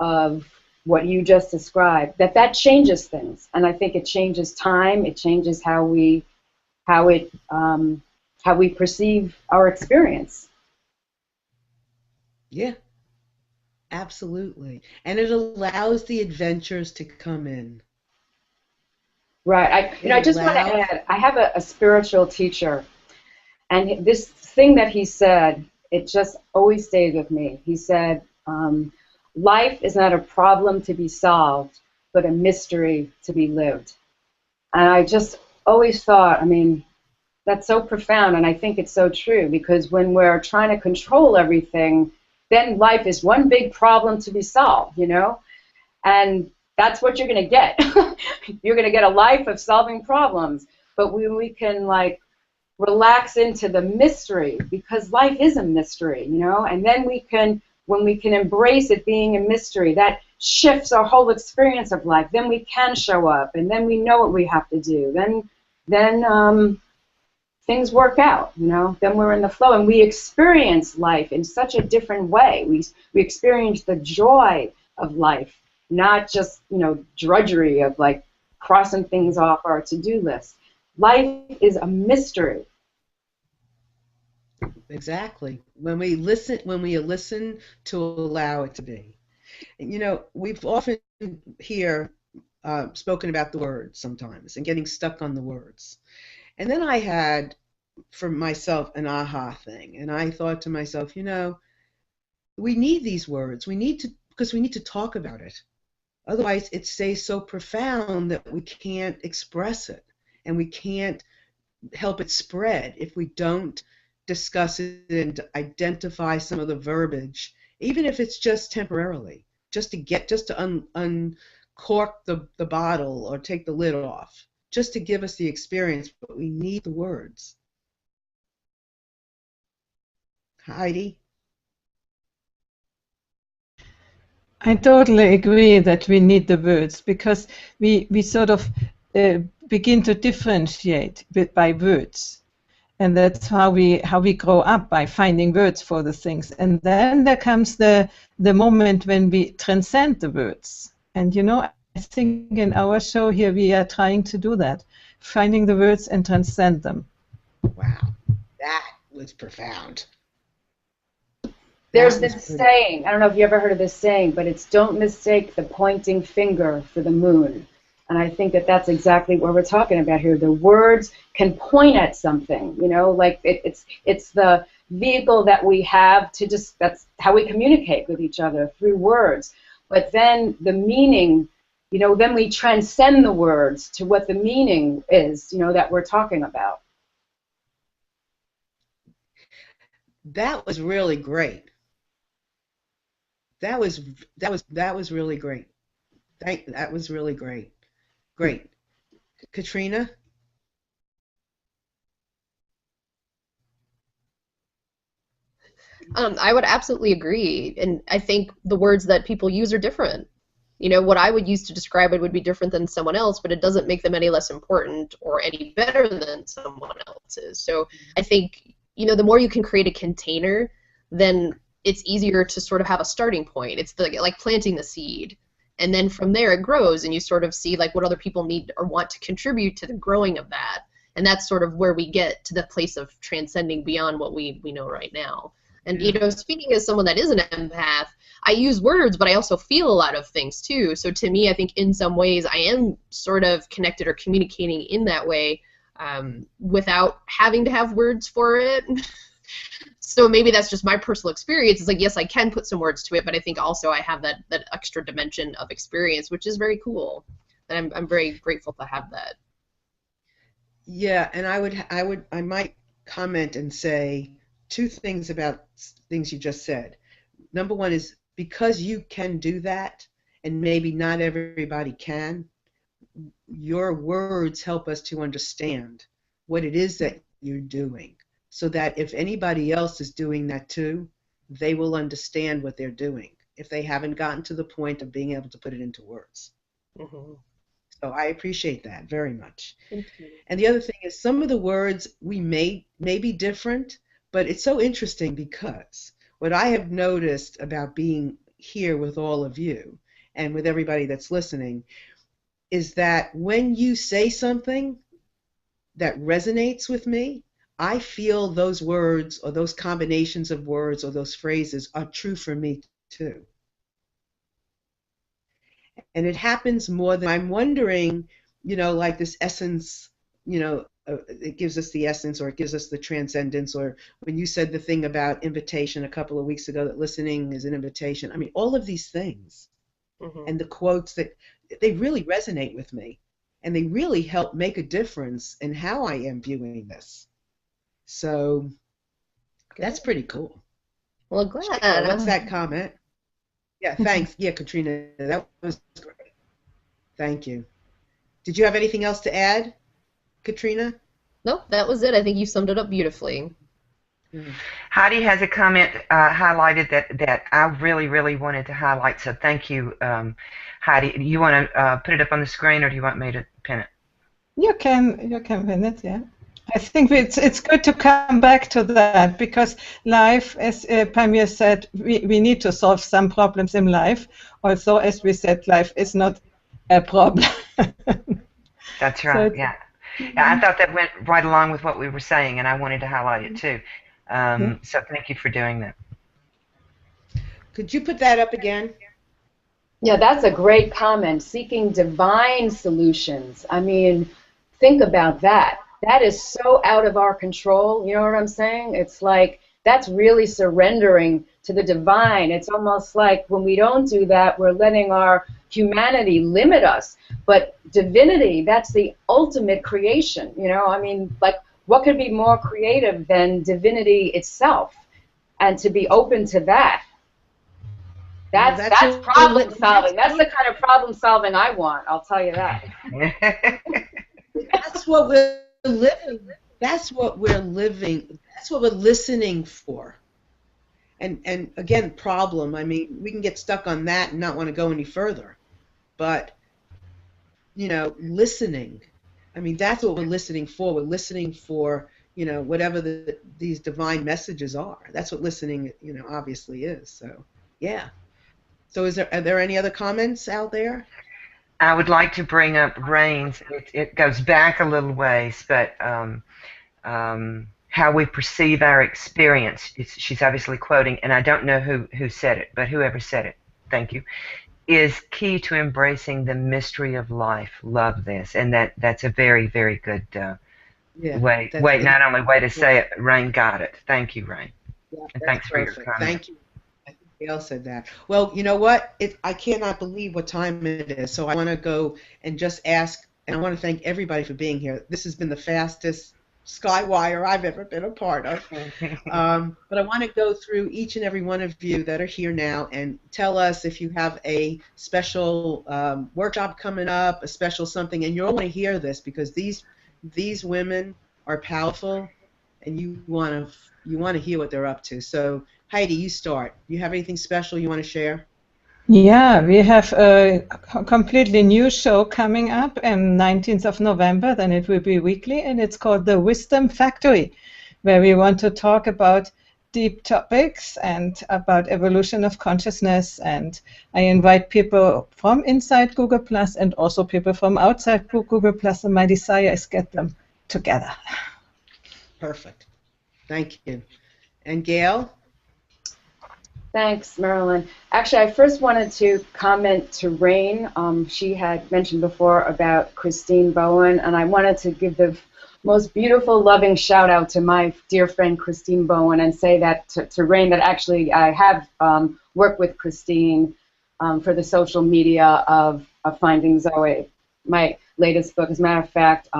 of what you just described, that changes things. And I think it changes time, it changes how we perceive our experience. Yeah, absolutely. And it allows the adventures to come in. Right. I just want to add, I have a spiritual teacher, and this thing that he said, it just always stayed with me. He said, life is not a problem to be solved, but a mystery to be lived. And I just always thought, I mean, that's so profound, and I think it's so true, because when we're trying to control everything, then life is one big problem to be solved, you know? And that's what you're going to get. You're going to get a life of solving problems. But when we can, like, relax into the mystery, because life is a mystery, you know? And then when we can embrace it being a mystery, that shifts our whole experience of life. Then we can show up, and then we know what we have to do. Then things work out, you know. Then we're in the flow, and we experience life in such a different way. We experience the joy of life, not just, you know, drudgery of like crossing things off our to-do list. Life is a mystery. Exactly. When we listen to allow it to be. And, you know, we've often here spoken about the words sometimes and getting stuck on the words. And then I had, for myself, an aha thing. And I thought to myself, you know, we need these words. Because we need to talk about it. Otherwise, it stays so profound that we can't express it. And we can't help it spread if we don't discuss it and identify some of the verbiage, even if it's just temporarily, just to uncork the bottle or take the lid off, just to give us the experience. But we need the words. Heidi? I totally agree that we need the words, because we sort of begin to differentiate by words. And that's how we grow up, by finding words for the things. And then there comes the moment when we transcend the words. And you know, I think in our show here we are trying to do that, finding the words and transcend them. Wow, that was profound. There's this saying, I don't know if you ever heard of this saying, but it's don't mistake the pointing finger for the moon. And I think that that's exactly what we're talking about here. The words can point at something, you know, like it's the vehicle that we have to just, that's how we communicate with each other, through words. But then the meaning, you know, then we transcend the words to what the meaning is, you know, that we're talking about. That was really great. That was really great. That was really great. Great. Katrina? I would absolutely agree, and I think the words that people use are different. You know, what I would use to describe it would be different than someone else, but it doesn't make them any less important or any better than someone else's. So I think, you know, the more you can create a container, then it's easier to sort of have a starting point. It's like planting the seed. And then from there it grows, and you sort of see like what other people need or want to contribute to the growing of that. And that's sort of where we get to the place of transcending beyond what we know right now. And, you know, speaking as someone that is an empath, I use words, but I also feel a lot of things too. So to me, I think in some ways I am sort of connected or communicating in that way without having to have words for it. So maybe that's just my personal experience. It's like, yes, I can put some words to it, but I think also I have that extra dimension of experience, which is very cool. And I'm very grateful to have that. Yeah, and I might comment and say two things about things you just said. Number one is, because you can do that, and maybe not everybody can, your words help us to understand what it is that you're doing, so that if anybody else is doing that too, they will understand what they're doing if they haven't gotten to the point of being able to put it into words. Mm-hmm. So I appreciate that very much. Thank you. And the other thing is, some of the words we may be different, but it's so interesting, because what I have noticed about being here with all of you and with everybody that's listening is that when you say something that resonates with me, I feel those words or those combinations of words or those phrases are true for me too. And it happens more than I'm wondering, you know, like this essence, you know, it gives us the essence, or it gives us the transcendence, or when you said the thing about invitation a couple of weeks ago, that listening is an invitation. I mean, all of these things and the quotes, that they really resonate with me, and they really help make a difference in how I am viewing this. So that's pretty cool. Well, glad. What's that comment? Yeah, thanks. Yeah, Katrina, that was great. Thank you. Did you have anything else to add, Katrina? Nope, that was it. I think you summed it up beautifully. Heidi has a comment highlighted that I really wanted to highlight, so thank you, Heidi. You want to put it up on the screen, or do you want me to pin it? You can pin it, yeah. I think it's good to come back to that because life, as Pamir said, we need to solve some problems in life. Also, as we said, life is not a problem. That's So right. Yeah. Yeah, I thought that went right along with what we were saying, and I wanted to highlight it too. So thank you for doing that. Could you put that up again? Yeah, that's a great comment. Seeking divine solutions. I mean, think about that. That is so out of our control. You know what I'm saying? It's like that's really surrendering to the divine. It's almost like when we don't do that, we're letting our humanity limit us. But divinity, that's the ultimate creation. You know, I mean, like, what could be more creative than divinity itself? And to be open to that. That's problem solving. That's the kind of problem solving I want. I'll tell you that. That's what we're living. That's what we're living. That's what we're listening for. And again, problem. I mean, we can get stuck on that and not want to go any further. But you know, listening. I mean, that's what we're listening for. We're listening for, you know, whatever these divine messages are. That's what listening, you know, obviously is. So, yeah. So are there any other comments out there? I would like to bring up Rain's. It goes back a little ways, but how we perceive our experience. She's obviously quoting, and I don't know who said it, but whoever said it, thank you, is key to embracing the mystery of life. Love this, and that's a very, very good way. Not only way to say it, Rain got it. Thank you, Rain. Yeah, and thanks for your comment. Thank you. Gail said that. Well, you know what? I cannot believe what time it is. So I want to go and just ask, and I want to thank everybody for being here. This has been the fastest SkyWire I've ever been a part of. But I want to go through each and every one of you that are here now and tell us if you have a special workshop coming up, a special something, and you'll want to hear this because these women are powerful, and you want to hear what they're up to. So Heidi, you start. Do you have anything special you want to share? Yeah, we have a completely new show coming up on 19th of November, then it will be weekly, and it's called The Wisdom Factory, where we want to talk about deep topics and about evolution of consciousness, and I invite people from inside Google Plus and also people from outside Google Plus, and my desire is get them together. Perfect. Thank you. And Gail? Thanks, Marilyn. Actually, I first wanted to comment to Rain. She had mentioned before about Christine Bowen, and I wanted to give the most beautiful, loving shout out to my dear friend Christine Bowen and say that to Rain that actually I have worked with Christine for the social media of Finding Zoe, my latest book. As a matter of fact,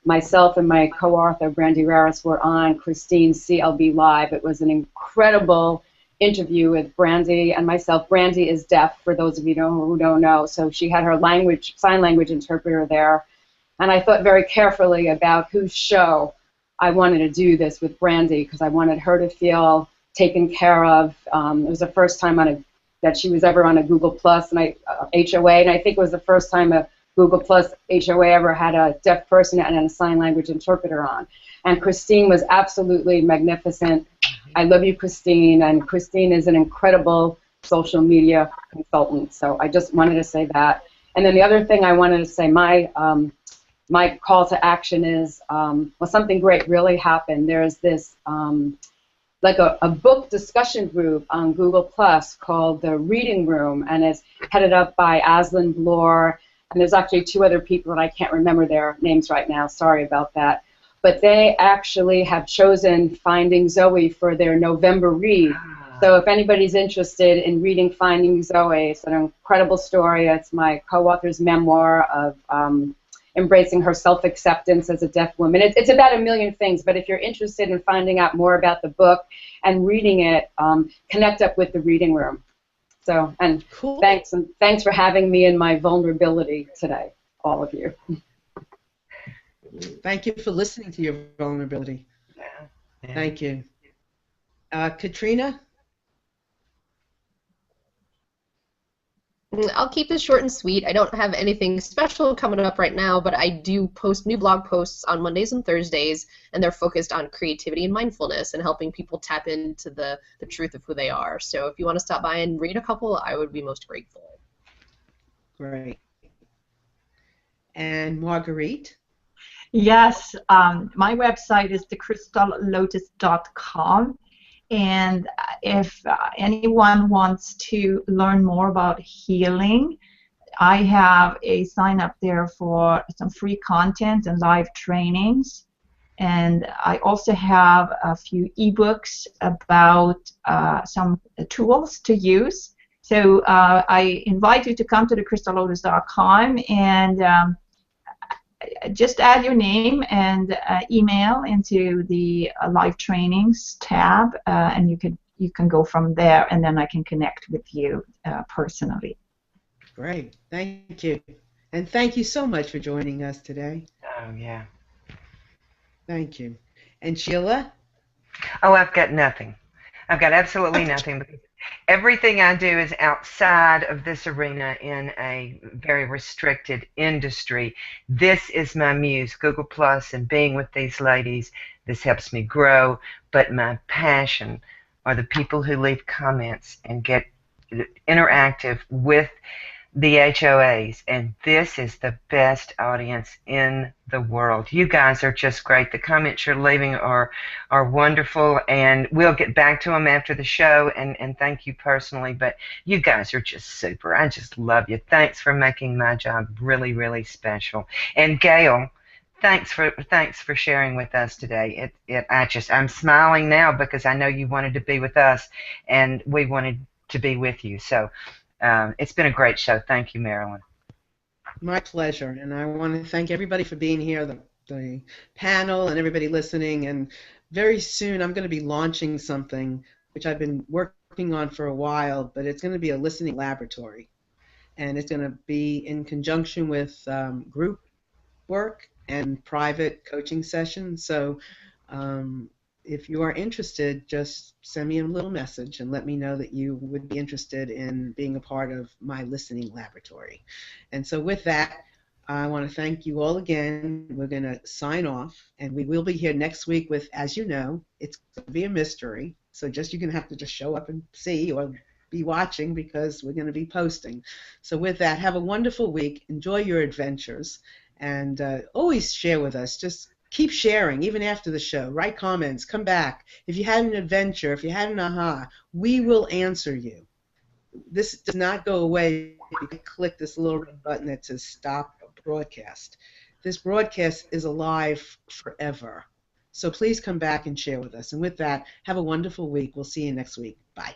myself and my co-author Brandy Raris were on Christine's CLB Live. It was an incredible interview with Brandy and myself. Brandy is deaf, for those of you who don't know, so she had her sign language interpreter there. And I thought very carefully about whose show I wanted to do this with Brandy because I wanted her to feel taken care of. It was the first time that she was ever on a Google Plus and HOA, and I think it was the first time a Google Plus HOA ever had a deaf person and a sign language interpreter on. And Christine was absolutely magnificent. I love you, Christine, and Christine is an incredible social media consultant. So I just wanted to say that. And then the other thing I wanted to say, my call to action is, well, something great really happened. There's this like a book discussion group on Google Plus called The Reading Room, and it's headed up by Aslan Bloor, and there's actually two other people that I can't remember their names right now. Sorry about that. But they actually have chosen Finding Zoe for their November read. So if anybody's interested in reading Finding Zoe, it's an incredible story. It's my co-author's memoir of embracing her self-acceptance as a deaf woman. It's about a million things, but if you're interested in finding out more about the book and reading it, connect up with the Reading Room. So, and cool. Thanks for having me in my vulnerability today, all of you. Thank you for listening to your vulnerability. Yeah. Thank you. Katrina? I'll keep this short and sweet. I don't have anything special coming up right now, but I do post new blog posts on Mondays and Thursdays, and they're focused on creativity and mindfulness and helping people tap into the truth of who they are. So if you want to stop by and read a couple, I would be most grateful. Great. And Marguerite? Yes, my website is thecrystallotus.com. And if anyone wants to learn more about healing, I have a sign up there for some free content and live trainings. And I also have a few ebooks about some tools to use. So I invite you to come to thecrystallotus.com and just add your name and email into the live trainings tab, and you can go from there, and then I can connect with you personally. Great, thank you, and thank you so much for joining us today. Oh yeah. Thank you. And Sheila? Oh, I've got nothing. I've got absolutely nothing, because everything I do is outside of this arena in a very restricted industry. This is my muse, Google Plus, and being with these ladies. This helps me grow, but my passion are the people who leave comments and get interactive with the HOAs, and this is the best audience in the world. You guys are just great. The comments you're leaving are wonderful, and we'll get back to them after the show and thank you personally, but you guys are just super. I just love you. Thanks for making my job really, really special. And Gail, thanks for sharing with us today. I'm smiling now because I know you wanted to be with us and we wanted to be with you. So it's been a great show. Thank you, Marilyn. My pleasure, and I want to thank everybody for being here, the panel and everybody listening, and very soon I'm going to be launching something which I've been working on for a while, but it's going to be a listening laboratory, and it's going to be in conjunction with group work and private coaching sessions. So if you are interested, just send me a little message and let me know that you would be interested in being a part of my listening laboratory. And so with that, I want to thank you all again. We're going to sign off, and we will be here next week with, as you know, it's going to be a mystery. So you're going to have to just show up and see or be watching because we're going to be posting. So with that, have a wonderful week. Enjoy your adventures, and always share with us. Just keep sharing, even after the show. Write comments. Come back. If you had an adventure, if you had an aha, we will answer you. This does not go away if you click this little red button that says stop broadcast. This broadcast is alive forever. So please come back and share with us. And with that, have a wonderful week. We'll see you next week. Bye.